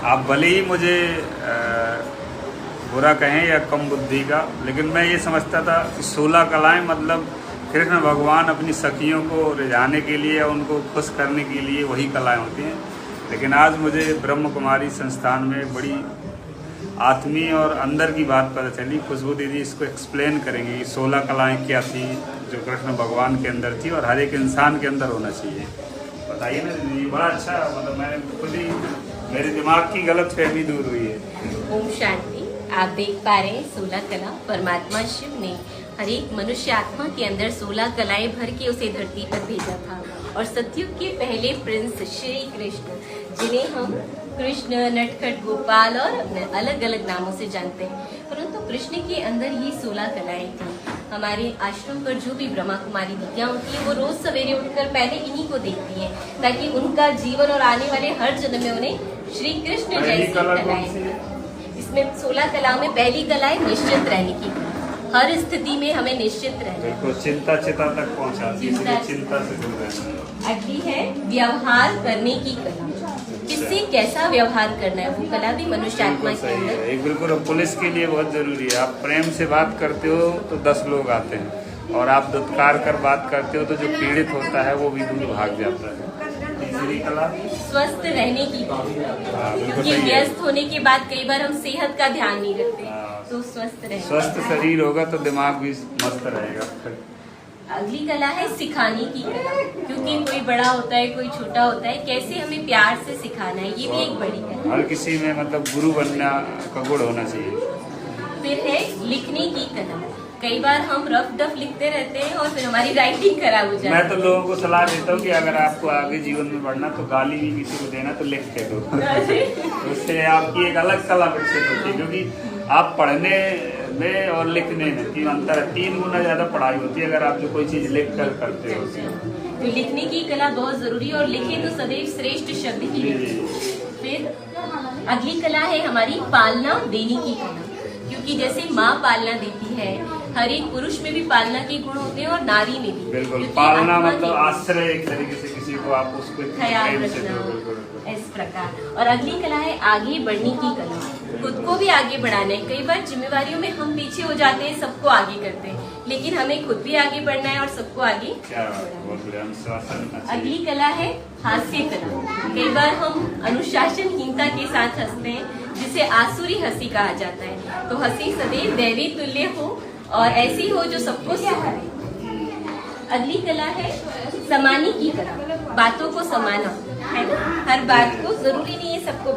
आप भले ही मुझे बुरा कहें या कम बुद्धि का, लेकिन मैं ये समझता था कि 16 कलाएं मतलब कृष्ण भगवान अपनी सखियों को रिझाने के लिए या उनको खुश करने के लिए वही कलाएं होती हैं। लेकिन आज मुझे ब्रह्म कुमारी संस्थान में बड़ी आत्मीय और अंदर की बात पता चली। खुशबू दीदी इसको एक्सप्लेन करेंगे कि 16 कलाएं क्या थी जो कृष्ण भगवान के अंदर थी और हर एक इंसान के अंदर होना चाहिए। बताइए ना दीदी, बड़ा अच्छा, मतलब मैंने खुद ही मेरे दिमाग की गलत फहमी दूर हुई है। ओम शांति। आप देख पा रहे हैं 16 कला परमात्मा शिव ने हर एक मनुष्य आत्मा के अंदर 16 कलाएं भर के उसे धरती पर भेजा था। और सतयुग के पहले प्रिंस श्री कृष्ण, जिन्हें हम कृष्ण, नटखट गोपाल और अलग अलग नामों से जानते हैं, परंतु कृष्ण के अंदर ये 16 कलाएं थी। हमारे आश्रम पर जो भी ब्रह्मा कुमारी दीदियाँ होती हैं वो रोज सवेरे उठकर पहले इन्हीं को देखती हैं, ताकि उनका जीवन और आने वाले हर जन्म में उन्हें श्री कृष्ण जैसी कलाएं। इसमें 16 कला में पहली कला है निश्चित रहने की कला। हर स्थिति में हमें निश्चित रहना, चिंता चिता तक पहुंचाती है, चिंता से दूर रहना। अगली है व्यवहार करने की कला। किससे कैसा व्यवहार करना है वो कला भी मनुष्य आत्मा के अंदर एक बिल्कुल पुलिस के लिए बहुत जरूरी है। आप प्रेम से बात करते हो तो 10 लोग आते हैं, और आप दुत्कार कर बात करते हो तो जो पीड़ित होता है वो भी दूर भाग जाता है। तीसरी कला स्वस्थ रहने की, क्योंकि व्यस्त होने के बाद कई बार हम सेहत का ध्यान नहीं रखते, तो स्वस्थ शरीर होगा तो दिमाग भी मस्त रहेगा। अगली कला है सिखाने की कला, क्योंकि कोई बड़ा होता है कोई छोटा होता है, कैसे हमें प्यार से सिखाना है, ये भी एक बड़ी कला। हर किसी में मतलब गुरु बनना का गुण होना चाहिए। फिर है लिखने की कला। कई बार हम रफ डफ लिखते रहते हैं और फिर हमारी राइटिंग खराब हो जाती है। मैं तो लोगों को सलाह देता हूँ कि अगर आपको आगे जीवन में बढ़ना तो गाली भी किसी को देना तो लिख के दो। उससे आपकी एक अलग कला विकसित होती है, क्योंकि आप पढ़ने में और लिखने में 3 अंतर है। 3 गुना ज्यादा पढ़ाई होती है अगर आप जो कोई चीज लिख कर करते हो। तो लिखने की कला बहुत जरूरी है, और लिखे तो सदैव श्रेष्ठ शब्द ही। फिर अगली कला है हमारी पालना देने की कला, क्योंकि जैसे माँ पालना देती है, हर एक पुरुष में भी पालना के गुण होते हैं और नारी में भी। बिल्कुल, पालना मतलब आश्रय, एक तरीके से किसी को आप उसको ख्याल रखना, इस प्रकार। और अगली कला है आगे बढ़ने की कला। खुद को भी आगे बढ़ाना है। कई बार जिम्मेवारियों में हम पीछे हो जाते हैं, सबको आगे करते हैं, लेकिन हमें खुद भी आगे बढ़ना है और सबको आगे। अगली कला है हास्य कला। कई बार हम अनुशासनहीनता के साथ हंसते हैं, जिसे आसुरी हंसी कहा जाता है। तो हंसी सदैव दैवी तुल्य हो और ऐसी हो जो सबको सुख दे। अगली कला है समाने की कला। बातों को समाना है, हर बात को जरूरी नहीं है सबको